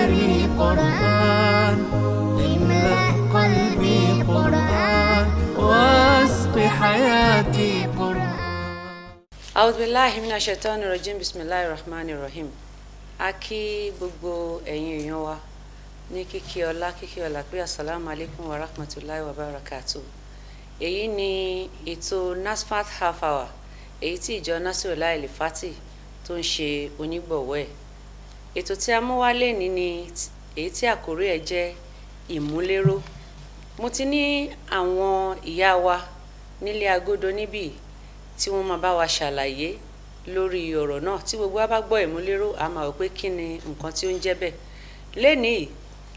نهاري قرآن املأ قلبي قرآن واسق حياتي قرآن. أعوذ بالله من الشيطان الرجيم بسم الله الرحمن الرحيم. A kí gbogbo ẹ̀yin èèyàn wa ní kíkí ọlá pé assalamu alaikum wa rahmatullahi wa barakatuh. Èyí ni ètò NASFAT half hour èyí tí ìjọ Nasirul Al-Fati tó ń ṣe onígbọ̀wọ́ ẹ̀. Ètò tí a mú wá lénìí ni èyí tí àkórí ẹ̀ jẹ́ ìmúléró. Mo ti ní àwọn ìyá wa nílé agodo níbí tí wọ́n máa bá wa ṣàlàyé lórí ọ̀rọ̀ náà tí gbogbo wa bá gbọ́ ìmúléró a máa wò pé kí ni nǹkan tí ó ń jẹ́ bẹ́ẹ̀. Lénìí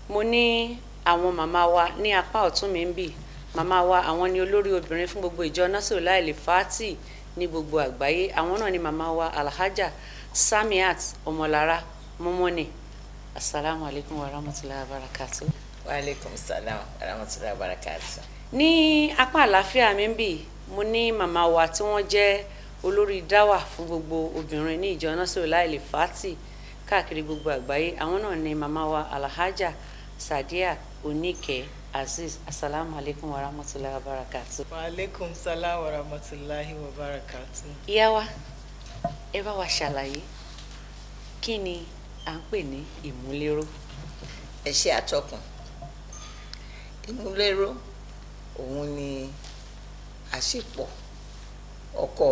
mo ní àwọn màmá wa ní apá ọ̀tún mi ń bì. Màmá wa àwọn ni olórí obìnrin fún gbogbo ìjọ Nasirul Al-Fati ní gbogbo àgbáyé. Àwọn náà ni màmá wa Alhaja Samiat Ọmọlára Mọ́mọ́nì. Assalamu alaikum wa rahmatullahi wa barakatuh. Wa alaikum salam wa rahmatullahi wa barakatuh. Ní apá àlàáfíà mi ń bì mo ní màmá wa tí wọ́n jẹ́ olórí dáwà fún gbogbo obìnrin ní ìjọ Nasirul Al-Fati káàkiri gbogbo àgbáyé. Àwọn náà ni màmá wa Alhaja Sadiat Oníkẹ́ Aziz. Assalamu alaikum wa rahmatullahi wa barakatuh. Wa alaikum salam wa rahmatullahi wa barakatuh. Ìyá wa ẹ bá wa ṣàlàyé kí ni à ń pè ní ìmúléró. Ẹ ṣé àtọkùn. Ìmúléró òun ni àṣepọ̀ ọkọ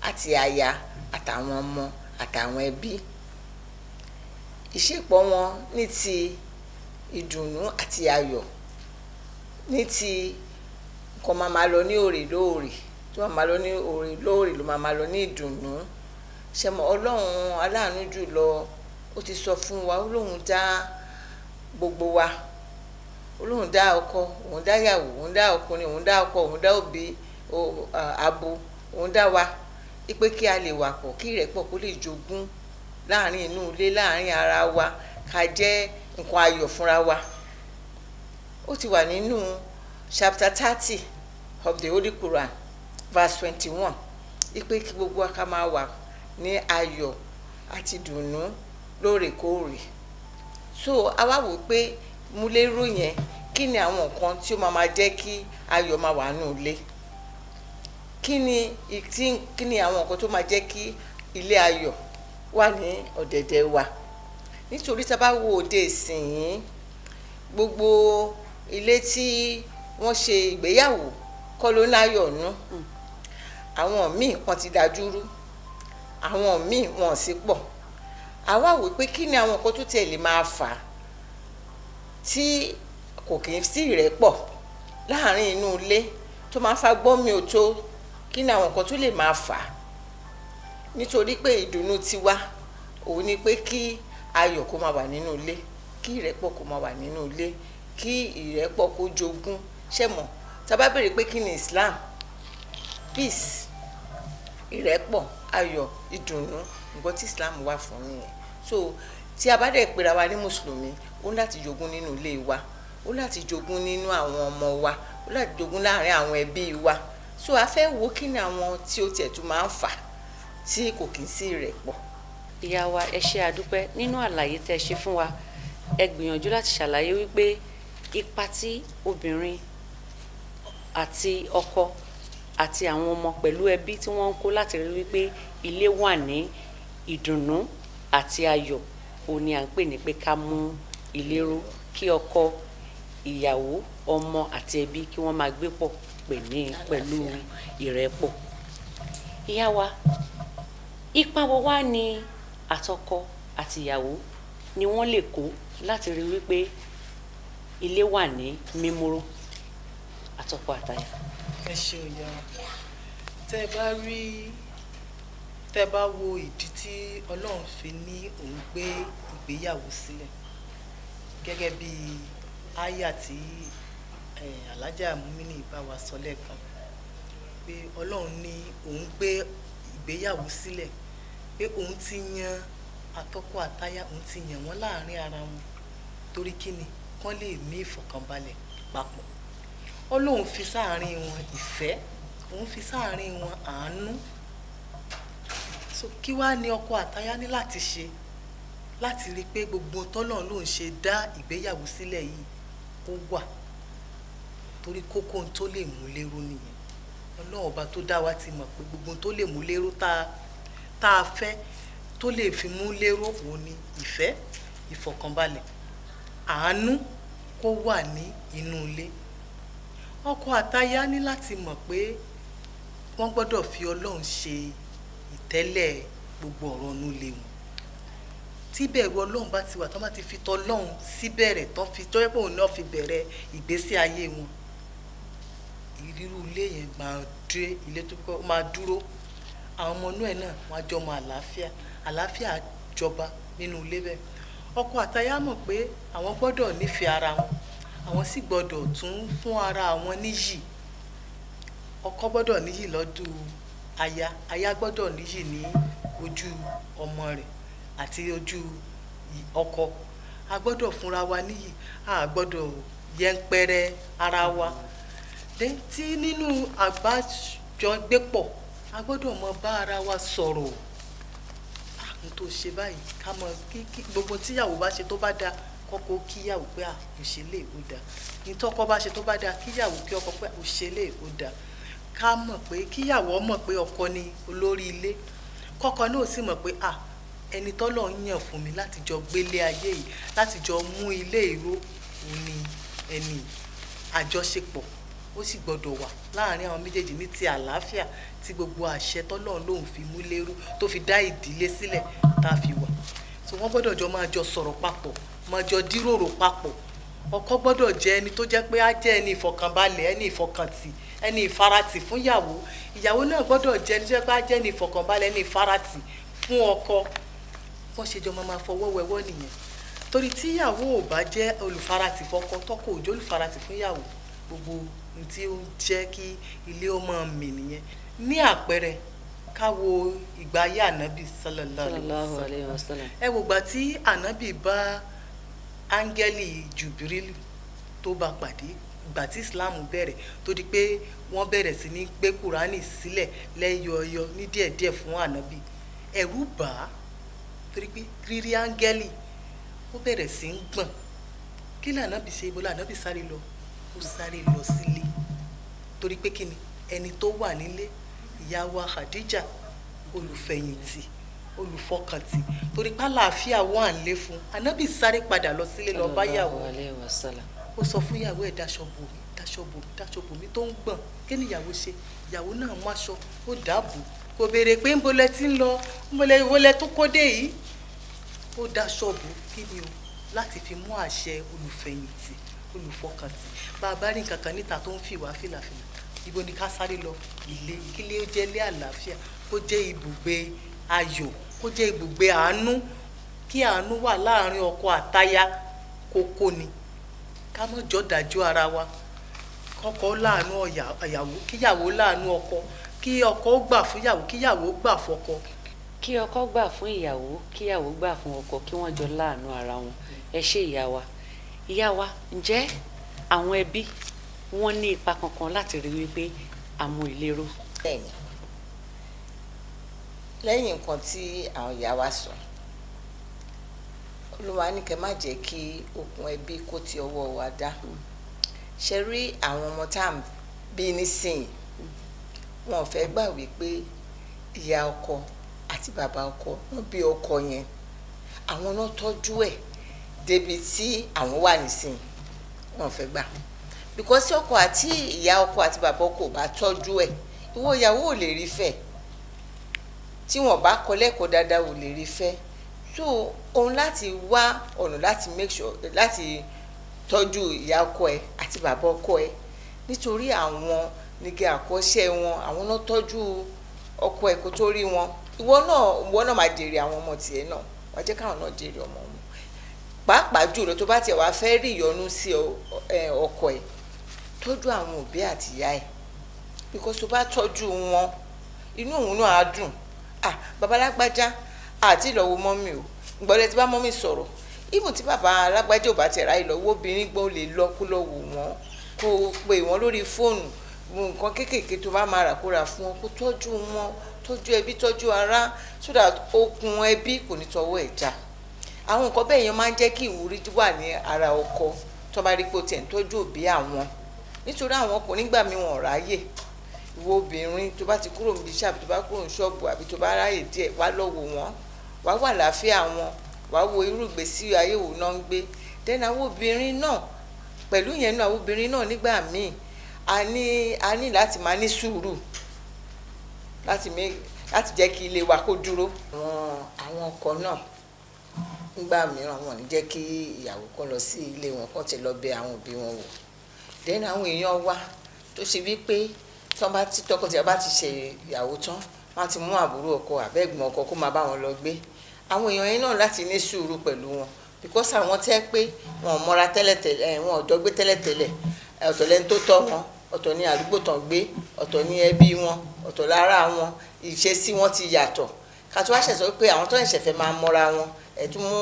àti aya àtàwọn ọmọ àtàwọn ẹbí. Ìṣepọ̀ wọn ní ti ìdùnnú àti ayọ̀, ní ti nǹkan máa lọ ní òrè lóòrè, tí wọ́n máa lọ ní òrè lóòrè ló máa lọ ní ìdùnnú. Ṣé mọ̀ Ọlọ́run aláàánú jùlọ ó ti sọ fún wa, ó lóun dá gbogbo wa, ó lóun dá ọkọ, òun dá ìyàwó, òun dá ọkùnrin, òun dá ọkọ, òun dá òbí abo, òun dá wa pé kí a lè wà pọ̀, kí ìrẹ́pọ̀ kó lè jogún láàrin inú ilé, láàrin ara wa, ká jẹ́ nǹkan ayọ̀ fúnra wa. Ó ti wà nínú chapter 30 of the Holy Quran verse 21 pé kí gbogbo wa ká máa wà ní ayọ̀ àti dùnnú lóòrèkóòrè. So a wá wò pé múléró yẹn kí ni àwọn nǹkan tí ó máa jẹ́ kí ayọ̀ máa wà nínú ilé, kí ni àwọn nǹkan tó máa jẹ́ kí ilé ayọ̀ wà ní ọ̀dẹ̀dẹ̀ wa. Nítorí tá a bá wo òde ìsìn gbogbo ilé tí wọ́n ṣe ìgbéyàwó kọ́ ló láyọ̀ nú. Àwọn míì wọ́n ti dajúrú, àwọn míì wọ́n sì pọ̀. Àwa wò pé kí ni àwọn nǹkan tó tiẹ̀ lè máa fà á tí kò kì í sí ìrẹ́pọ̀ láàrin inú ilé tó máa fa gbọ́n mi ò tó, kí ni àwọn nǹkan tó lè máa fà á. Nítorí pé ìdùnnú tiwa òun ni pé kí ayọ̀ kó máa wà nínú ilé, kí ìrẹ́pọ̀ kó máa wà nínú ilé, kí ìrẹ́pọ̀ kó jogún. Ṣé mọ̀ tá bá béèrè pé kí ni Islam, peace, ìrẹ́pọ̀, ayọ̀, ìdùnnú, nǹkan tí Islam wà fún nìyẹn. So tí a bá dẹ̀ pera wa ní mùsùlùmí ó ní láti jogún nínú ilé wa, ó ní láti jogún nínú àwọn ọmọ wa, ó ní láti jogún láàrin àwọn ẹbí wa. So a fẹ́ wo kí ni àwọn tí ó tiẹ̀ tún máa ń fà tí kò kì í sí ìrẹ́pọ̀. Ìyá wa ẹ ṣé àdúpẹ́ nínú àlàyé tẹ́ ṣe fún wa. Ẹ gbìyànjú láti ṣàlàyé wípé ipa tí obìnrin àti ọkọ àti àwọn ọmọ pẹ̀lú ẹbí tí wọ́n ń kó láti rí wípé ilé wà ní ìdùnnú àti ayọ̀ òun ni à ń pè ní pé ká mú ilé ró, kí ọkọ, ìyàwó, ọmọ àti ẹbí kí wọ́n máa gbé pọ̀ pẹ̀lú ìrẹ́pọ̀. Ìyá wa ipa wo wá ni àtọkọ àti ìyàwó ni wọ́n lè kó láti rí wípé ilé wà ní mímúró, àtọkọ àtaya. Ẹ ṣé òyà, tẹ́ bá wo ìdí tí Ọlọ́run fi ní òun gbé ìgbéyàwó sílẹ̀ gẹ́gẹ́ bí àyà tí Alhaja Mumini bá wa sọ lẹ́ẹ̀kan, pé Ọlọ́run ní òun gbé ìgbéyàwó sílẹ̀, pé òun ti yan àtọkọ àtaya, òun ti yàn wọ́n láàrin ara wọn torí kíni kán lè ní ìfọ̀kànbalẹ̀ papọ̀. Ọlọ́run fi sáàrin wọn ìfẹ́, òun fi sáàrin wọn àánú. So kí wá ní ọkọ àtaya ní láti ṣe láti rí i pé gbogbo tọ́lọ́run ló ń ṣe dá ìgbéyàwó sílẹ̀ yìí ó wà, torí kókó ohun tó lè mú lérò nìyẹn. Ọlọ́run ọba tó dá wa ti mọ̀ pé gbogbo ohun tó lè mú lérò tá a fẹ́ tó lè fi mú lérò òun ni ìfẹ́, ìfọ̀kànbalẹ̀, àánú kó wà ní inú ilé. Ọkọ àtaya ní láti mọ̀ pé wọ́n gbọ́dọ̀ fi Ọlọ́run ṣe ìtẹ́lẹ̀ gbogbo ọ̀rọ̀ inú ilé wọn. Tí bẹ̀rù Ọlọ́run bá ti wà, tán bá ti fi tọlọ́run síbẹ̀rẹ̀, tán fi tọ́jọ́ pé òun náà fi bẹ̀rẹ̀ ìgbésí ayé wọn, irú ilé yẹn ilé tó máa dúró. Àwọn ọmọ inú ẹ̀ náà wọ́n á jọ mọ àlàáfíà jọba nínú ilé bẹ́ẹ̀. Ọkọ àtaya mọ̀ pé àwọn gbọ́dọ̀ nífẹ̀ẹ́ ara wọn, àwọn sì gbọ́dọ̀ tún fún ara wọn níyì. Ọkọ gbọ́dọ̀ níyì lọ́dún aya gbọ́dọ̀ níyì ní ojú ọmọ rẹ̀ àti ojú ọkọ. A gbọ́dọ̀ fúnra wa níyì, a gbọ́dọ̀ yẹpẹrẹ ara wa. Tí nínú àbájọgbépọ̀, a gbọ́dọ̀ mọ bá ara wa sọ̀rọ̀. N tó ṣe báyìí ká mọ kí gbogbo tíyàwó bá ṣe tó bá dáa, kọ́kọ́ kíyàwó pé ó ṣe lè ó dáa. Ní tọ́kọ bá ṣe tó bá dáa, kíyàwó kí ọkọ pé ó ṣe lè ó dáa. Ká mọ̀ pé kíyàwó mọ̀ pé ọkọ ni olórí ilé, kọ́kọ náà sì mọ̀ pé ẹni tọ́lọ̀ ń yàn fún mi láti jọ gbélé ayé yìí, láti jọ mú ilé ìró òun ni ẹni àjọṣepọ̀. Ó sì gbọ́dọ̀ wà láàrin àwọn méjèèjì ní ti àlàáfíà, tí gbogbo àṣẹ tọ́lọ́run lòun fi mú lérú tó fi dá ìdílé sílẹ̀ tá a fi wà. So wọ́n gbọ́dọ̀ jọ máa jọ sọ̀rọ̀ papọ̀, máa jọ díròrò papọ̀. Ọkọ gbọ́dọ̀ jẹ́ ẹni tó jẹ́ pé á jẹ́ ẹni ìfọ̀kànbalẹ̀, ẹni ìfọkàntì, ẹni ìfaratì fún ìyàwó. Ìyàwó náà gbọ́dọ̀ jẹ́ ẹni tó jẹ́ pé á jẹ́ ẹni ìfọ̀kànbalẹ̀, ẹni ìfaratì fún ọkọ. Wọ́n ṣe jọ máa fọwọ́ wẹwọ́ nìyẹn. Torí tí ìyàwó ò bá jẹ́ olùfaratì fọ́kọ, tọ́kọ ò jẹ́ olùfaratì fún ìyàwó, gbogbo ohun tí ó jẹ́ kí ilé ó máa mì nìyẹn. Ní àpẹẹrẹ, ká wo ìgbà ayé ànábì sallallahu alaihi wasallam. Ẹ wo ìgbà tí ànábì bá áńgẹ́lì jùbírílù tó bá pàdé, ìgbà tí Islam bẹ̀rẹ̀, tó di pé wọ́n bẹ̀rẹ̀ sí ní gbé Kùránì sílẹ̀ lẹ́yọọyọ ní díẹ̀díẹ̀ fún ànábì. Ẹ̀rù bà á, torí pé rírí áńgẹ́lì ó bẹ̀rẹ̀ sí ń gbọ̀n. Kí ni ànábì ṣe? Ibo ànábì sáré lọ? Ó sáré lọ sílé, torí pé kí ni ẹni tó wà nílé, ìyá wa Khadija, olùfẹ̀yìntì, olùfọkàntì, torí pé àlàáfíà wà ń lé fún. Ànábì sáré padà lọ sílé lọ bá yàwó. Ó sọ fún ìyàwó ẹ̀, daṣọ bò mí tó ń gbọ̀n. Kí ni ìyàwó ṣe? Ìyàwó náà mú aṣọ, ó dàbò, kò béèrè pé ńbo lẹ ti ń lọ, ńbo lẹ tó kó dé yìí. Ó daṣọ bò, kí ni o, láti fi mú àṣẹ olùfẹ̀yìntì, olùfọkàntì. Bá a bá rí nǹkan kan níta tó ń fi wá fìlàfìlà, ibo ni ká sáré lọ? Ilé. Kílé ó jẹ́ ilé àlàáfíà, kó jẹ́ ibùgbé ayọ̀, kó jẹ́ ibùgbé àánú. Kí àánú wà láàrin ọkọ àtaya, kókó ni. Ká má jọ dájú ara wa. Kọ́kọ́ láàánú ìyàwó, kíyàwó láàánú ọkọ, kí ọkọ gbà fún ìyàwó, kíyàwó gbà fọ́kọ. Kí ọkọ gbà fún ìyàwó, kíyàwó gbà fún ọkọ, kí wọ́n jọ láàánú ara wọn. Ẹ ṣé ìyá wa. Ìyá wa, ǹjẹ́ àwọn ẹbí wọ́n ní ipa kankan láti rí wípé àmú ìlérò? Bẹ́ẹ̀ni, lẹ́yìn nǹkan tí àwọn ìyá wa sọ, Olúwa ní kẹ́ má jẹ́ kí okùn ẹbí kó ti ọwọ́ wa dá. Ṣe rí àwọn ọmọ tá à ń bí nísìnyí, wọn ò fẹ́ gbà wípé ìyá ọkọ àti bàbá ọkọ wọn bí ọkọ yẹn, àwọn náà tọ́jú ẹ̀ débi tí àwọn wà nísìnyí. Wọn ò fẹ́ gbà, because ọkọ àti ìyá ọkọ àti bàbá ọkọ bá tọ́jú ẹ̀, ìwọ ìyàwó ò lè rí fẹ́. Tí wọn bá kọ́ lẹ́kọ̀ọ́ dáadáa ò lè rí fẹ́. So òun láti wá ọ̀nà láti make sure láti tọ́jú ìyá ọkọ ẹ̀ àti bàbá ọkọ ẹ̀, nítorí àwọn nígbà àkọ́ṣẹ́ wọn, àwọn náà tọ́jú ọkọ ẹ̀ kó tó rí wọn. Ìwọ náà máa jèrè àwọn ọmọ tiẹ̀ náà, wá jẹ́ káwọn náà jèrè ọmọ wọn. Pàápàá jùlọ tó bá tiẹ̀ wá fẹ́ rí ìyọnu sí ọkọ ẹ̀, tọ́jú àwọn òbí àti ìyá ẹ̀, because tó bá tọ́jú wọn, inú òun náà á dùn. Bàbá alágbájá àti ìlọ́wọ́ mọ́mì o, ìgbọ́dọ̀ tí bá mọ́mì sọ̀rọ̀, even tí bàbá alágbájá ò bá tẹ̀ ráyè lọ́wọ́, obìnrin gbọ́n lè lọ kó lọ wò wọ́n, kó pè wọ́n lórí fóònù, nǹkan kéékèèké tó bá máa rà kó rà fún wọn, kó tọ́jú wọn, tọ́jú ẹbí, tọ́jú ará, so that okùn ẹbí kò ní tọwọ́ ẹ̀ já. àwọn nǹkan bẹ́ẹ̀ yẹn máa ń jẹ́ kí ìwúrí wà ní ara ọkọ tó bá rí pé ó tiẹ̀ ń tọ́jú òbí àwọn nítorí àwọn ọkùnrin gbà mí wọn ráyè ìwọ obìnrin tó bá ti kúrò níbi iṣẹ́ àbí tó bá kúrò ní ṣọ́ọ̀bù àbí tó bá ráyè díẹ̀ wá lọ wò wọ́n wá wà láàfíà wọn wá wo irú ìgbésí ayé wo náà ń gbé then àwọn obìnrin náà pẹ̀lú yẹn náà àwọn obìnrin náà nígbà míì a ní láti máa ní sùúrù láti jẹ́ kí ilé wa kó dúró. àwọn ọkọ náà nígbà mìíràn wọn ní jẹ́ kí ìyàwó kan lọ sí ilé wọn kán ti lọ bẹ àwọn òbí wọn wò then àwọn èèyàn wa tó ṣe wípé tí tọkọtìyàwó bá ti ṣe ìyàwó tán wọ́n ti mú àbúrò ọkọ àbẹ́gbọ̀n ọkọ kó máa bá wọn lọ gbé àwọn èèyàn yẹn náà láti ní sùúrù pẹ̀lú wọn because àwọn tẹ́ pé wọn ò mọ́ra tẹ́lẹ̀tẹ́lẹ̀ wọn ò jọ gbé tẹ́lẹ̀tẹ́lẹ̀ ọ̀tọ̀ lẹ́ni tó tọ́ wọn ọ̀tọ̀ ní àdúgbò tán gbé ọ̀tọ̀ ní ẹbí wọn ọ̀tọ̀ lára wọn ìṣesí wọn ti yàtọ̀ ká tó wá ṣẹ̀sọ́ pé àwọn tó ń ṣẹ̀fẹ̀ máa mọ́ra wọn ẹ̀tún mú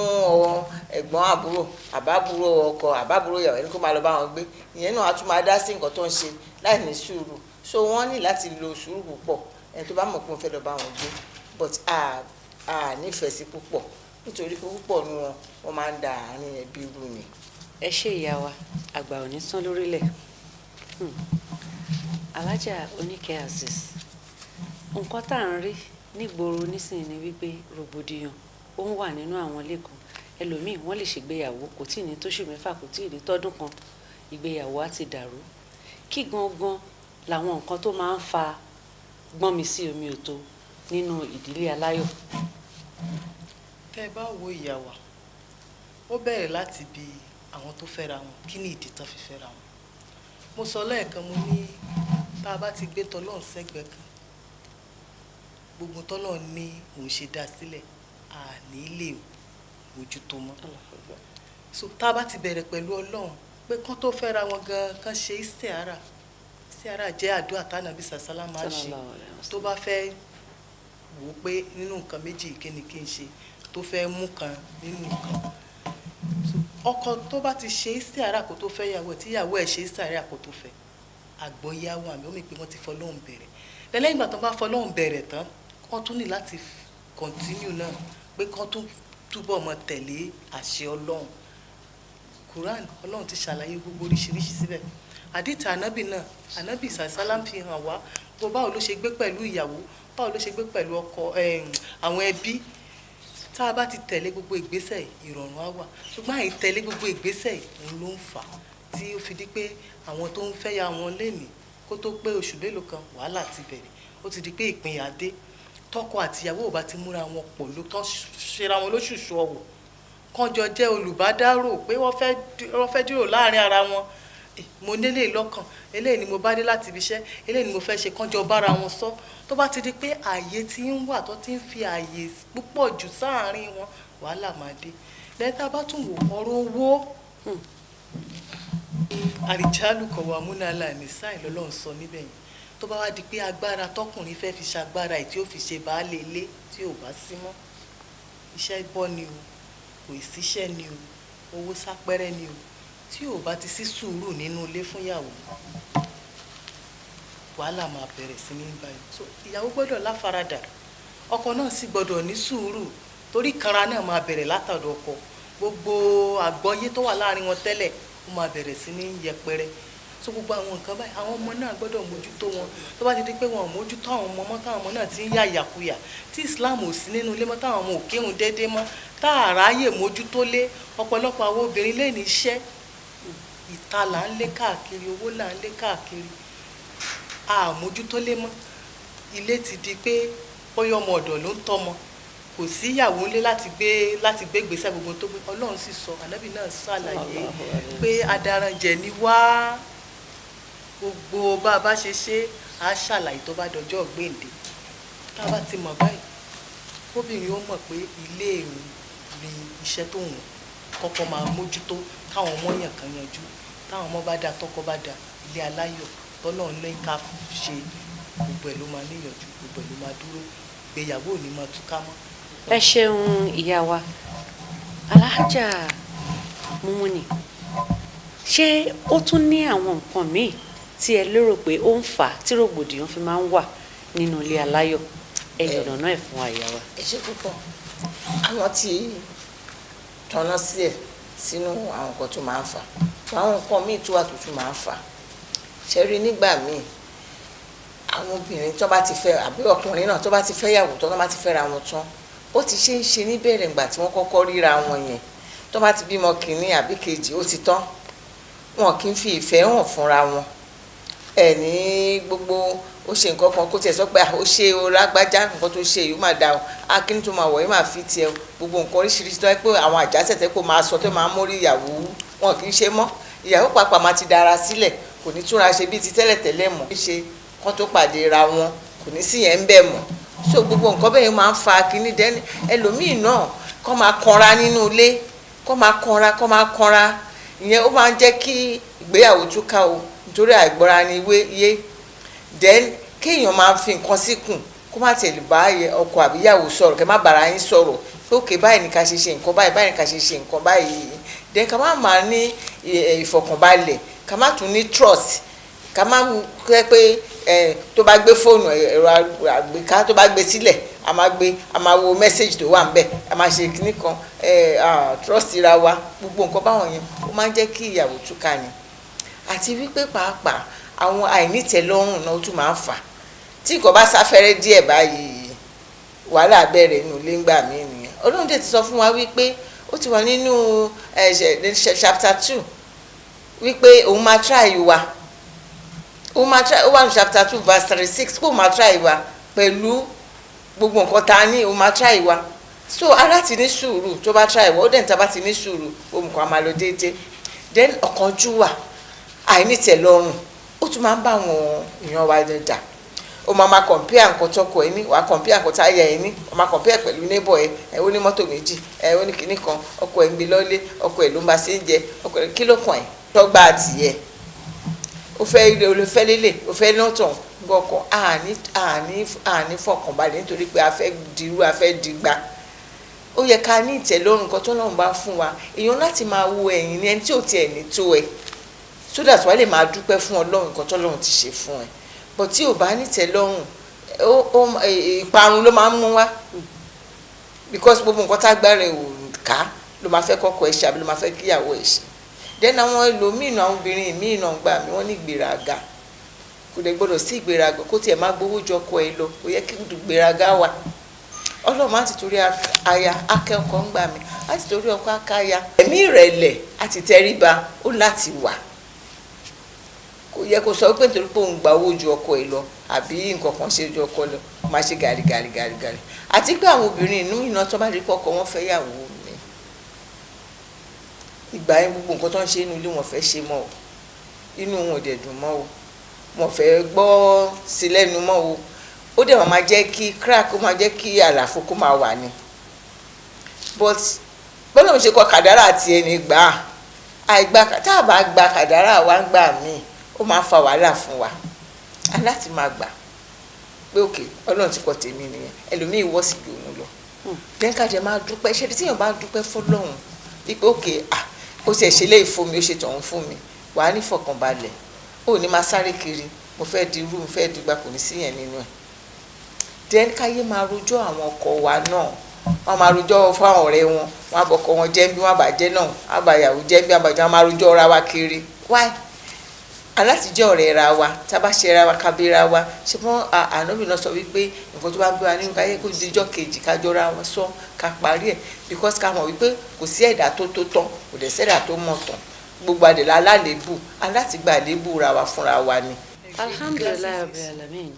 ẹ̀gbọ́n àbúrò àbábúrò ọkọ àbábúrò ìyàwó ẹni kó máa lọ bá wọn gbé ìyẹn náà á tún máa dá sí nǹkan tó ń ṣe láì ní sùúrù so wọ́n ní láti lo sùúrù púpọ̀ ẹni tó bá mọ̀ pé wọ́n fẹ́ lọ bá wọn gbé but a nífẹ̀ẹ́ sí púpọ̀ nítorí pé púpọ̀ nu wọn máa ń da àárín ẹbí rú ni. ẹ ṣe ìyá wa àgbà ò ní tán lórílẹ̀ alájà Oníkẹ́ Azeez nǹkan tá à ń rí nígboro nísìnyí ni wípé rògbòdìyàn ó ń wà nínú àwọn ilé kan ẹlòmíì wọ́n lè ṣègbéyàwó kò tí ì ní tóṣù mẹ́fà kò tí ì ní tọ́dún kan ìgbéyàwó á ti dàrú kí gangan làwọn nǹkan tó máa ń fa gbọ́n mi sí omi òtó nínú ìdílé aláyọ̀. tẹ́ ẹ bá wo ìyàwó ó bẹ̀rẹ̀ láti bi àwọn tó fẹ́ra wọn kí ni ìdí tán fi fẹ́ra wọn mo sọ lẹ́ẹ̀kan mo ní tá a bá ti gbé tọ́lọ́run sẹ́gbẹ̀ẹ́ kan gbogbo tọ́lọ́run ní òun ṣe dá sílẹ̀ àní lè mójútó mọ́ so tá a bá ti bẹ̀rẹ̀ pẹ̀lú ọlọ́run pé kán tó fẹ́ra wọn gan kán ṣe istiara jẹ́ àdúrà tánàbí sàsálà máa ṣe tó bá fẹ́ wò ó pé nínú nǹkan méjì kíni kí n ṣe tó fẹ́ mú kan nínú nǹkan ọkọ tó bá ti ṣe istiara kó tó fẹ́ yàwó tí ìyàwó ẹ̀ ṣe istiara kó tó fẹ́ àgbọ̀yàwó àmì ó mi pé wọ́n ti fọlọ́run bẹ̀rẹ̀ lẹ́yìn ìgbà tó bá fọlọ́run bẹ̀rẹ̀ tán wọ́n tún ní láti continue náà pé kán tún túbọ̀ mọ tẹ̀lé àṣẹ ọlọ́run Quran ọlọ́run ti ṣàlàyé gbogbo oríṣiríṣi síbẹ̀ àdìtà ànábì náà ànábì sàlám fi hàn wá bó báwo ló ṣe gbé pẹ̀lú ìyàwó báwo ló ṣe gbé pẹ̀lú ọkọ àwọn ẹbí tá a bá ti tẹ̀lé gbogbo ìgbésẹ̀ ìrọ̀rùn á wà ṣùgbọ́n àì tẹ̀lé gbogbo ìgbésẹ̀ òun ló ń fà á tí ó fi di pé àwọn tó ń fẹ́ ya wọn lénìí kó tó pé oṣù mélòó kan wàhálà ti bẹ̀rẹ̀ ó ti di pé ìpínyà dé tọkọ àtìyàwó ò bá ti múra wọn pọ̀ ló tán ṣera wọn lóṣùṣù ọwọ́ kánjọ jẹ́ olùbádárò pé wọ́n fẹ́ dúró láàrin ara wọn mo nílé lọ́kàn eléyìí ni mo bá dé láti ibi iṣẹ́ eléyìí ni mo fẹ́ ṣe kánjọ bára wọn sọ tó bá ti di pé ààyè tí ń wà tó ti ń fi ààyè púpọ̀ jù sáàárín wọn wàhálà máa dé lẹ́tà bá tún wò ọ̀rọ̀ owó àrìjálù kọ̀wá múnálà ní sáì lọ́lọ́run sọ níbẹ̀ yẹn tó bá wá di pé agbára tọkùnrin fẹ́ fi ṣagbára ẹ̀ tí ó fi ṣe baálé ilé tí ò bá sí mọ́ iṣẹ́ bọ́ ni o kò síṣẹ́ ni o owó sápẹ́rẹ́ ni o tí ò bá ti sí sùúrù nínú ilé fúnyàwó wàhálà máa bẹ̀rẹ̀ sí ní báyìí so ìyàwó gbọ́dọ̀ láfaradà ọkọ náà sì gbọ́dọ̀ ní sùúrù torí kanra náà máa bẹ̀rẹ̀ látọ̀dọ̀ ọkọ gbogbo àgbọ́yé tó wà láàrin wọn tẹ́lẹ̀ ó máa bẹ̀rẹ̀ sí ní yẹpẹrẹ so gbogbo àwọn nǹkan báyìí àwọn ọmọ náà gbọ́dọ̀ mójútó wọn tó bá ti di pé wọn ò mójútó àwọn ọmọ mọ́ táwọn ọmọ náà ti ń yà yàkuyà tí Islam ò sí nínú ilé mọ́ táwọn ọmọ ò kírun déédéé mọ́ tá a ráyè mójútó lé ọ̀pọ̀lọpọ̀ àwọn obìnrin lè ní iṣẹ́ ìta là ń lé káàkiri owó là ń lé káàkiri a mójútó lé mọ́ ilé ti di pé bóyá ọmọ ọ̀dọ̀ ló ń tọ́mọ kò sí ìyàwó ńlé láti gbé gbèsè gbogbo tó gbé Ọlọ́run sì sọ ànábì náà ṣàlàyé pé adaranjẹ ni wá gbogbo bá a bá ṣe ṣe á ṣàlàyé tó bá dọjọ́ gbèǹde tá a bá ti mọ̀ báyìí kóbìnrin ó mọ̀ pé ilé èrò ni iṣẹ́ tó wùn kọ́kọ́ máa mójútó káwọn ọmọ yàn kan yanjú táwọn ọmọ bá da tọkọ bá da ilé aláyọ̀ tọ́lọ́run ní ká ṣe gbogbo ẹ̀ ló máa níyànjú gbogbo ẹ̀ ló máa dúró ìgbéyàwó ò ní máa túká mọ́. ẹ ṣeun ìyá wa Alhaja Mumuni ṣé ó tún ní àwọn nǹkan míì tí ẹ lérò pé ó ń fà á tí rògbòdìyàn fi máa ń wà nínú ilé aláyọ̀ ẹ yọ̀nà náà ẹ̀ fún wa ìyá wa. ẹ ṣe púpọ̀ àwọn tí tọ́nà sílẹ̀ sínú àwọn nǹkan tó máa ń fà àwọn nǹkan míì tó wà tó tún máa ń fà ṣe rí nígbà míì àwọn obìnrin tó bá ti fẹ́ àbí ọkùnrin náà tó bá ti fẹ́ yàwó tó bá ti fẹ́ra wọn tán ó ti ṣe ń ṣe níbẹ̀rẹ̀ ìgbà tí wọ́n kọ́kọ́ ríra wọn yẹn tó bá ti bímọ kìíní àbí kejì ó ti tán wọn kì í fi ìfẹ́ hàn fúnra wọn ẹ ní gbogbo ó ṣe nǹkan kan kó tiẹ̀ sọ pé ó ṣe o lágbájá nǹkan tó ṣe yìí ó máa da o akíní tó máa wọ̀ yìí máa fi tiẹ̀ o gbogbo nǹkan oríṣiríṣi tó yẹ pé àwọn àjàsẹ̀ tẹ́ kó máa sọ tó máa mórí ìyàwó wọn kì í ṣe mọ́ ìyàwó pàápàá máa ti dára sílẹ̀ kò ní túnra ṣe bíi ti tẹ́lẹ̀tẹ́lẹ̀ mọ́ ṣe kán tó pàdé ra wọn kò ní sí yẹn ń bẹ̀ mọ́ so gbogbo nǹkan bẹ́ẹ̀ máa ń fa kíní dẹ́ni ẹlòmíì náà kọ́ máa kanra nínú ilé kọ́ máa kanra ìyẹn ó máa ń jẹ́ kí ìgbéyàwó túká o nítorí àìgbọ́ra ni yé then kéèyàn máa fi nǹkan síkùn kó má tẹ̀lé bá ọkọ àbíyàwó sọ̀rọ̀ kẹ́ má bára yín sọ̀rọ̀ pé òkè báyìí ní ká ṣe ṣe nǹkan báyìí ní ká ṣe ṣe nǹkan báyìí then ká má máa ní ìfọ̀kànbalẹ̀ ká má tún ní trust ká má kẹ́ pé tó bá gbé fóònù ẹ̀rọ àgbéká tó bá gbé sílẹ̀ a máa wo message tó wà níbẹ̀ a máa ṣe kíní kan trust ra wa gbogbo nǹkan báwọn yẹn ó máa ń jẹ́ kí ìyàwó túká ni àti wípé pàápàá àwọn àìnítẹ̀lọ́rùn náà ó tún máa ń fà tí nǹkan bá sáfẹ́rẹ́ díẹ̀ báyìí wàhálà bẹ̀rẹ̀ inú ilé ńgbà mí nìyẹn Ọlọ́run dẹ̀ ti sọ fún wa wípé ó ti wà nínú chapter 2 wípé òun máa try wa ó wà ní chapter 2 verse 36 kó máa try wa pẹ̀lú gbogbo nǹkan tá a ní ó máa try wa so ara ti ní sùúrù tó bá try wa ó dẹ̀ ní tá bá ti ní sùúrù gbogbo nǹkan á máa lọ déédéé then ọ̀kánjúwà àìnítẹ̀lọ́rùn ó tún máa ń bá àwọn èèyàn wa jà ó máa compare nǹkan tọkọ ẹ ní wàá compare nǹkan táyà ẹ ní ó máa compare pẹ̀lú neighbor ẹ ó ní mọ́tò méjì ó ní kinní kan ọkọ ẹ ń gbé lọ́lé ọkọ ẹ ló ń bá ṣe ń jẹ ọkọ ẹ kí ló kàn ẹ tọ́gbà àtìyẹ ó fẹ́ ilé olùfẹ́ lélẹ̀ ó fẹ́ nọ́tàn gbọ́kàn àní fọkànbalẹ̀ nítorí pé a fẹ́ dirú a fẹ́ digba ó yẹ ká ní ìtẹ́lọ́rùn nǹkan tó lọ́run bá fún wa èèyàn láti máa wo ẹ̀yìn ní ẹni tí ò tiẹ̀ ní tó ẹ so that wàá lè máa dúpẹ́ fún Ọlọ́run nǹkan tó lọ́run ti ṣe fún ẹ but tí ò bá ní ìtẹ́lọ́rùn ìparun ló máa ń mú wá because gbogbo nǹkan tágbára ẹ̀ ò ká ló máa fẹ́ kọ́kọ́ ẹ̀ ṣe àbí ló máa fẹ́ kíyàwó ẹ̀ ṣe then àwọn ẹlòmíì náà àwọn obìnrin míì náà gbà mí wọ́n ní ìgbéraga kò dẹ̀ gbọ́dọ̀ sí ìgbéraga kó tiẹ̀ má gbowó jọ ọkọ ẹ lọ kò yẹ kí ìgbéraga wà Ọlọ́run á ti torí aya akẹ́kọ̀ọ́ ń gbà mí á ti torí ọkọ akáya ẹ̀mí ìrẹ̀lẹ̀ àti tẹríba ó láti wà kò yẹ kó sọ pé nítorí pé òun gba owó ju ọkọ ẹ lọ àbí nǹkan kan ṣe ju ọkọ lọ máa ṣe gàrí àti pé àwọn obìnrin inú iná tó bá rí kọkọ wọn fẹ́ yàwó mi ìgbà yẹn gbogbo nǹkan tó ń ṣe inú ilé wọn fẹ́ ṣe mọ́ o inú wọn ò dẹ̀ dùn mọ́ o wọn fẹ́ gbọ́ sí lẹ́nu mọ́ o ó dẹ̀ máa jẹ́ kí crack ó máa jẹ́ kí àlàfo kó máa wà ní but bọ́lá òun ṣe kọ kàdárà àti ẹni gbà á tá a bá gba kàdárà wa ń gbà míì ó máa ń fa wàhálà fún wa aláti máa gbà pé òkè Ọlọ́run ti kọ tèmi nìyẹn ẹlòmíì wọ́ sí gbòòrùn lọ lẹ́ńkàjẹ́ máa dúpẹ́ ṣe tíyàn bá dúpẹ́ fọlọ́run wípé òkè ó ti ṣe léyìí fún mi ó ṣe tọ̀hún fún mi wàá ní fọkànbalẹ̀ ó ní máa sáré kiri mo fẹ́ di irú mo fẹ́ di gbà kò ní sí yẹn nínú ẹ̀ lẹ́ńkàyé máa rojọ́ àwọn ọkọ wa náà wọ́n máa rojọ́ fún àwọn ọ̀rẹ́ wọn wọ́n á bọ̀kọ wọn jẹ́ bí wọ́n bàjẹ́ náà wọ́n á bàyàwó jẹ́ bí wọ́n bàjẹ́ wọ́n máa rojọ́ ọ̀rá wa kiri why alátijọ́ ọ̀rẹ́ ra wa tá a bá ṣe ra wa kábíra wa ṣe fún ànábì náà sọ wípé nǹkan tó bá ń gbé wa nínú káyé kó dijọ́ kejì kájọ ra wa sọ ká parí ẹ̀ because ká mọ̀ wípé kò sí ẹ̀dá tó tán kò dẹ̀ sẹ́dá tó mọ̀ tán gbogbo àdèlà alálèébù alátìgbà àlèébù ra wa fúnra wa ni. alhamdulilayi rabbil alamin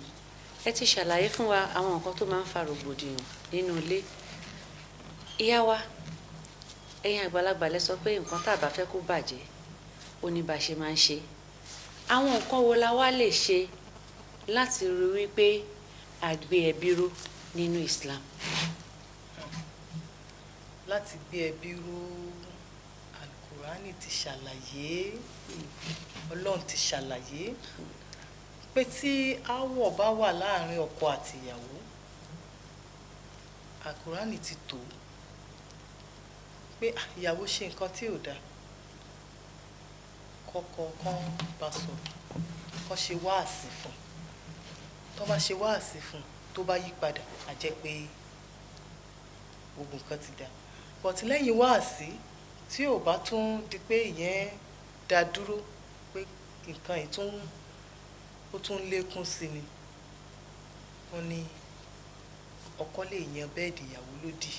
ẹ ti ṣàlàyé fún wa àwọn nǹkan tó máa ń fa rògbòdìyàn nínú ilé ìyá wa ẹ̀yin àgbàlagbà lẹ sọ pé nǹkan tá a bá fẹ́ kó bàjẹ́ ó ní bá ṣe máa ń ṣe àwọn nǹkan wo la wá lè ṣe láti rí wípé àgbé ẹbí ró nínú Islam. láti gbé ẹbí ró Al-Qur'ani ti ṣàlàyé Ọlọ́run ti ṣàlàyé pé tí aáwọ̀ bá wà láàrin ọkọ àti ìyàwó Al-Qur'ani ti tó pé ìyàwó ṣe nǹkan tí ò dáa kọ́kọ́ kan bá sọ̀rọ̀ kọ́ ṣe wáàsí fún tó bá ṣe wáàsí fún tó bá yí padà á jẹ́ pé gbogbo nǹkan ti dá but lẹ́yìn wáàsí tí ò bá tún di pé ìyẹn dá dúró pé nǹkan yìí ó tún lékún sí ni wọ́n ní ọkọ lè yan bẹ́ẹ̀dì ìyàwó lódì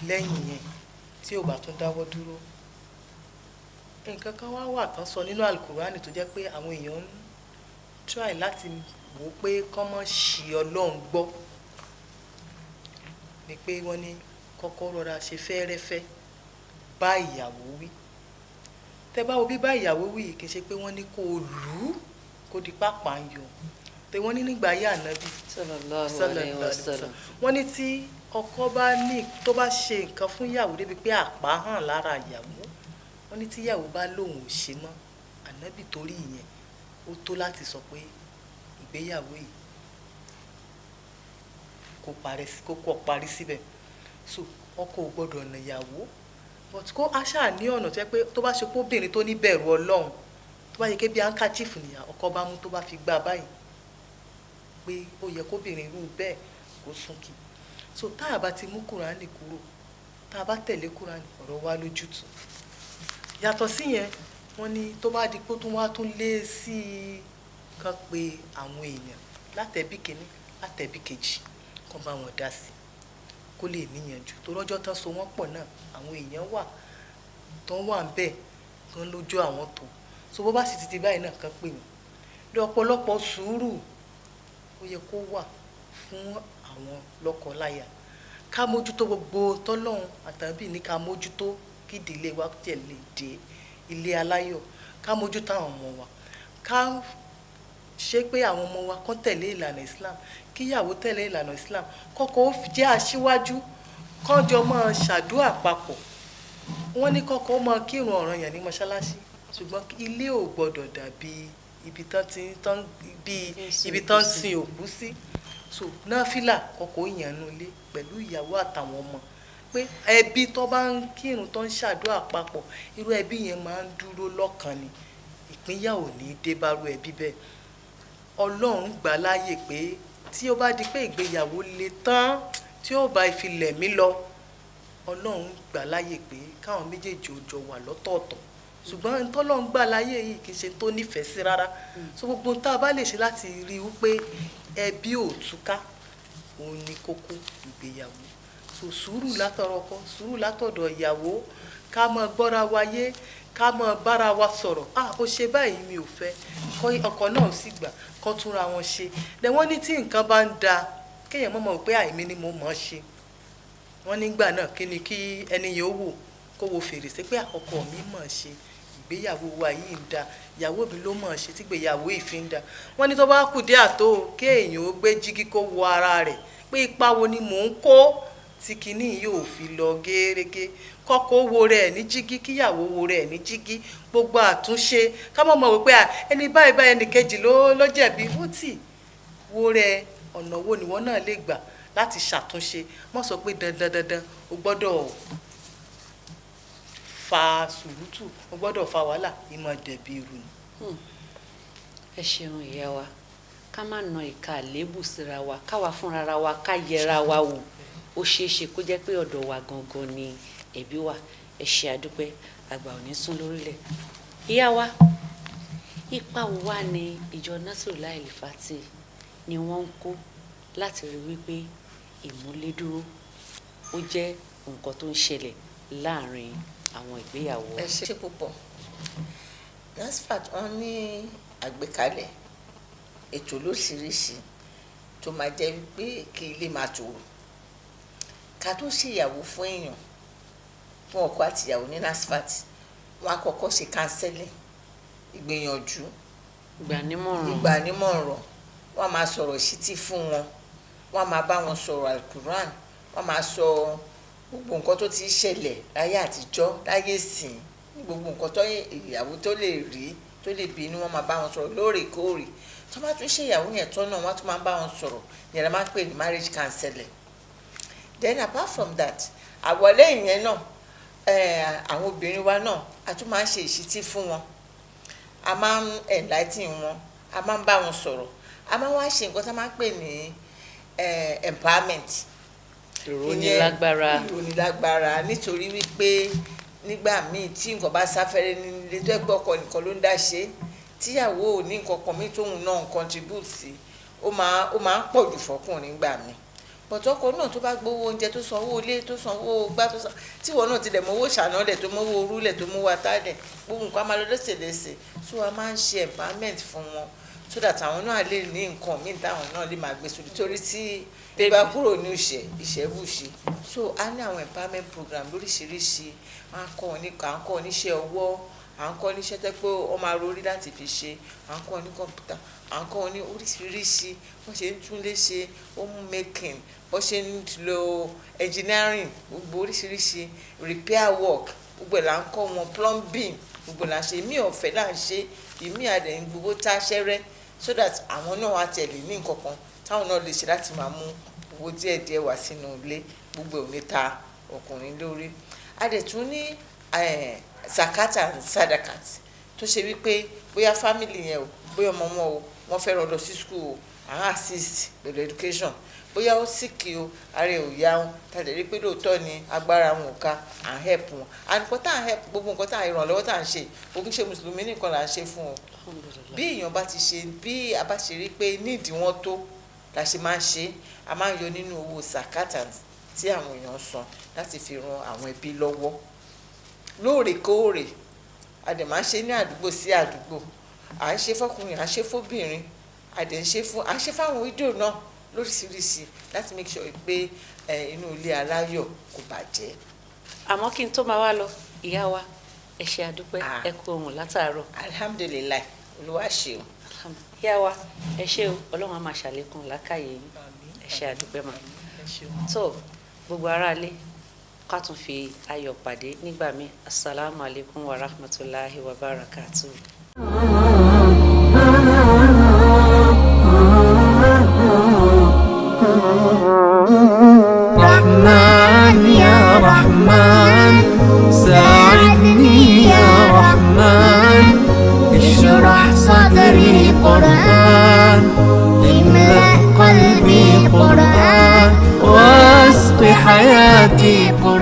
lẹ́yìn yẹn tí ò bá tún dáwọ́ dúró. Nǹkan kan wà tán sọ nínú alukurani tó jẹ́ pé àwọn èèyàn ń try láti wò ó pé kán mọ́ ṣì Ọlọ́run gbọ́ ni pé wọ́n ní kọ́kọ́ rọra ṣe fẹ́ẹ́rẹ́fẹ́ bá ìyàwó wí. Tẹ́ bá wo bí bá ìyàwó wí kì í ṣe pé wọ́n ní kó o lù ú kó di pápá ń yọ pé wọ́n ní nígbà ayé ànábì sallallahu alaihi wasallam wọ́n ní tí ọkọ bá ní tó bá ṣe nǹkan fún ìyàwó débi pé àpá hàn lára ìyàwó wọ́n ní tí ìyàwó bá lóun ò ṣe mọ́ ànábì torí ìyẹn ó tó láti sọ pé ìgbéyàwó yìí kó parí síbẹ̀. So ọkọ ò gbọ́dọ̀ nà ìyàwó but kó aṣáà ní ọ̀nà tó yẹ pé tó bá ṣe pé obìnrin tó ní bẹ̀rù Ọlọ́run tó bá yẹ kí bí handkerchief nìyà ọkọ bá mú tó bá fi gbá báyìí pé ó yẹ kóbìnrin irú bẹ́ẹ̀ kó súnkì. So tá a bá ti mú Kùránì kúrò tá a bá tẹ̀lé Kùránì ọ̀rọ̀ wa lójútùú. Yàtọ̀ sí yẹn wọ́n ní tó bá di pé tó wá tún lé sí i kan pé àwọn èèyàn látẹ̀bí kìíní látẹ̀bí kejì kan bá wọn dá sí kó lè níyànjú tó rọ́jọ́ tán so wọ́n pọ̀ náà àwọn èèyàn wà tó wà ń bẹ̀ tó ń lójú àwọn tó so bó bá sì ti báyìí náà kan pè wọ́n lé ọ̀pọ̀lọpọ̀ sùúrù ó yẹ kó wà fún àwọn lọ́kọláya ká mójútó gbogbo tọ́lọ́run àtàbí ní ká mójútó kí ìdílé wa tẹ̀ lè dé ilé aláyọ̀ ká mójútó àwọn ọmọ wa ká ṣe pé àwọn ọmọ wa kán tẹ̀lé ìlànà Islam kíyàwó tẹ̀lé ìlànà Islam kọ́kọ́ ó jẹ́ aṣíwájú kánjọ máa ṣàdúrà papọ̀ wọ́n ní kọ́kọ́ ó máa kírun ọ̀ranyàn ní mọ́ṣáláṣí ṣùgbọ́n ilé ò gbọ́dọ̀ dàbí ibi tán sin òkú sí so náfìlà kọ́kọ́ ó yànnú ilé pẹ̀lú ìyàwó àtàwọn ọmọ pé ẹbí tó bá ń kírun tó ń ṣàdúrà papọ̀ irú ẹbí yẹn máa ń dúró lọ́kàn ni ìpínyà ò ní dé bárú ẹbí bẹ́ẹ̀. Ọlọ́run gbà láàyè pé tí ó bá di pé ìgbéyàwó le tán tí ó bá ìfilẹ̀ mí lọ Ọlọ́run gbà láàyè pé káwọn méjèèjì ò jọ wà lọ́tọ̀ọ̀tọ̀ ṣùgbọ́n ntọ́lọ́run gbà láàyè yìí kì í ṣe tó nífẹ̀ẹ́ sí rárá so gbogbo tá a bá lè ṣe láti rí i wípé ẹbí ò túká òun ni kókó ìgbéyàwó so sùúrù látọ̀dọ̀ ọkọ sùúrù látọ̀dọ̀ ìyàwó ká mọ gbọ́ra wáyé ká mọ bára wa sọ̀rọ̀ ó ṣe báyìí mi ò fẹ́ ọkọ náà sì gbà kán túnra wọn ṣe lẹ wọ́n ní tí nǹkan bá ń da kéèyàn mọ̀ pé àìmí ni mo mọ̀ ọ́ ṣe wọ́n nígbà náà kí ni kí ẹni yẹn ó wò kó wo fèrèsé pé ọkọ mi mọ̀ ọ́ ṣe ìgbéyàwó wa yìí ń da ìyàwó mi ló mọ̀ ọ́ ṣe tí ìgbéyàwó yìí fi ń da wọ́n ní tó bá kù díẹ̀ àtó kéèyàn ó gbé jígí kó wo ara rẹ̀ pé ipa wo ni mò ń kó tí kinní yóò fi lọ gẹ́rẹ́gẹ́ kọ́kọ́ wo rẹ̀ ní jígí kíyàwó wo rẹ̀ ní jígí gbogbo àtúnṣe ká mọ̀ mọ̀ wípé ẹni báyìí báyìí ẹnì kejì ló jẹ̀bi ó tì wo rẹ̀ ọ̀nà wo nìwọ náà lè gbà láti ṣàtúnṣe mọ́ sọ pé dandan o gbọ́dọ̀ fa sùúrùtù o gbọ́dọ̀ fa wàhálà ìmọ̀ dẹ̀bi irú ni. ẹ ṣeun ìyá wa ká má na ìka àléébù síra wa káwa fúnra wa ká yẹra wa wò ó ṣeé ṣe kó jẹ́ pé ọ̀dọ̀ wa gangan ni ẹ̀bí wa ẹ ṣé àdúpẹ́ àgbà ò ní sún lórílẹ̀. ìyá wa ipa wo wá ni ìjọ Nasrullah Al-Fatih ni wọ́n ń kó láti rí wípé ìmúlédúró ó jẹ́ nǹkan tó ń ṣẹlẹ̀ láàrin àwọn ìgbéyàwó. ẹ ṣe púpọ̀ NASFAT wọ́n ní àgbékalẹ̀ ètò lóṣìíríṣìí tó máa jẹ́ wípé kí ilé máa tòrò ká tó ṣèyàwó fún èèyàn fún ọkọ àtìyàwó ní NASFAT wọn á kọ́kọ́ ṣe counseling ìgbìyànjú ìgbànímọ̀ràn wọn máa sọ̀rọ̀ ìṣítí fún wọn wọn máa bá wọn sọ̀rọ̀ alukuran wọn máa sọ gbogbo nǹkan tó ti ṣẹlẹ̀ láyé àtijọ́ láyé ìsìn gbogbo nǹkan tó ìyàwó tó lè rí tó lè bínú wọn máa bá wọn sọ̀rọ̀ lóòrèkóòrè tó bá tún ṣèyàwó yẹn tán náà wọn tún máa bá wọn sọ̀rọ̀ yẹn la máa ń pè ní marriage counseling. Then apart from that àwọlé ìyẹn náà àwọn obìnrin wa náà a tún máa ń ṣe ìṣítí fún wọn a máa ń enlighten wọn a máa ń bá wọn sọ̀rọ̀ a máa ń wá ṣe nǹkan tó máa ń pè ní empowerment ìrónilágbára. ìrónilágbára nítorí wípé nígbà míì tí nǹkan bá sáfẹ́rẹ́ nílé tó ẹgbẹ́ ọkọ nìkan ló ń dá ṣe tíyàwó ò ní nǹkan kan míì tóun náà ń contribute sí ó máa ń pọ̀ jù fọkùnrin gbà mí bọ̀tọ́kọ náà tó bá gbowó oúnjẹ tó sanwó ilé tó sanwó gbá tó san tíwọ náà ti dẹ̀ mọ́wó ṣànálẹ̀ tó mọ́wó orúlẹ̀ tó mọ́wó atálẹ̀ gbogbo nǹkan máa lọ lẹ́sẹ̀lẹ́sẹ̀ so a máa ń ṣe empowerment fún wọn so that àwọn náà lè ní nǹkan míì táwọn náà lè máa gbé sórí torí tí ìgbà kúrò ní ìṣẹ́bùṣe so a ní àwọn empowerment program lóríṣiríṣi à ń kọ́ oníṣẹ́ ọwọ́ à ń kọ́ oníṣẹ́ tẹ́ pé wọ́n máa rorí láti fi ṣe à ń kọ́ ní kọ̀ǹpútà à ń kọ́ ní oríṣiríṣi wọ́n ṣe ń túnlé ṣe home making wọ́n ṣe ń lo engineering gbogbo oríṣiríṣi repair work gbogbo là ń kọ́ wọn plumbing gbogbo là ń ṣe ìmí ọ̀fẹ́ là ń ṣe ìmí àdẹ̀ ń gbogbo tá ṣẹ́rẹ́ so that àwọn náà wá tẹ̀lé ní nǹkan kan táwọn náà lè ṣe láti máa mú owó díẹ̀díẹ̀ wá sínú ilé gbogbo ò ní ta ọkùnrin lórí a dẹ̀ tún ní zakat and sadakat tó ṣe wípé bóyá family yẹn o bóyá ọmọ wọn o wọ́n fẹ́ rán lọ sí school o àwọn assist pẹ̀lú education bóyá ó sìkì o ara ẹ̀ ò yá wọn tàbí rí pé lóòótọ́ ni agbára wọn ò ká à ń help wọn àníkọ́ tá à ń help gbogbo nǹkan tá à ń ìrànlọ́wọ́ tá à ń ṣe òkú ṣe mùsùlùmí nìkan là ń ṣe fún wọn bí èèyàn bá ti ṣe bí a bá ṣe rí pé nídìí wọn tó la ṣe máa ń ṣe a máa ń yọ nínú owó sàkátà tí àwọn èèyàn san láti fi ran àwọn ẹbí lọ́wọ́ lóòrèkóòrè a dẹ̀ máa ń ṣe ní àdúgbò sí àdúgbò à ń ṣe fọkùnrin à ń ṣe fóbìnrin à dẹ̀ ń ṣe fáwọn fídíò náà lóríṣiríṣi láti make sure pé inú ilé aláyọ̀ kò bàjẹ́. àmọ́ kí n tó máa wá lọ ìyá wa ẹ ṣé àdúpẹ́ ẹ kú ohun látàárọ̀. alhamdulilayi olúwa ṣe o. ìyá wa ẹ ṣé o ọlọ́run á máa ṣàlékún làákàyè yín ẹ ṣé àdúpẹ́ mà. tó gbogbo aráalé ká tún fi ayọ̀ pàdé nígbà míì asalaamu alaykum wa rahmatulahi wa barakatuh. رحمن يا رحمن ساعدني يا رحمن اشرح صدري قرآن املأ قلبي قرآن واسق حياتي قرآن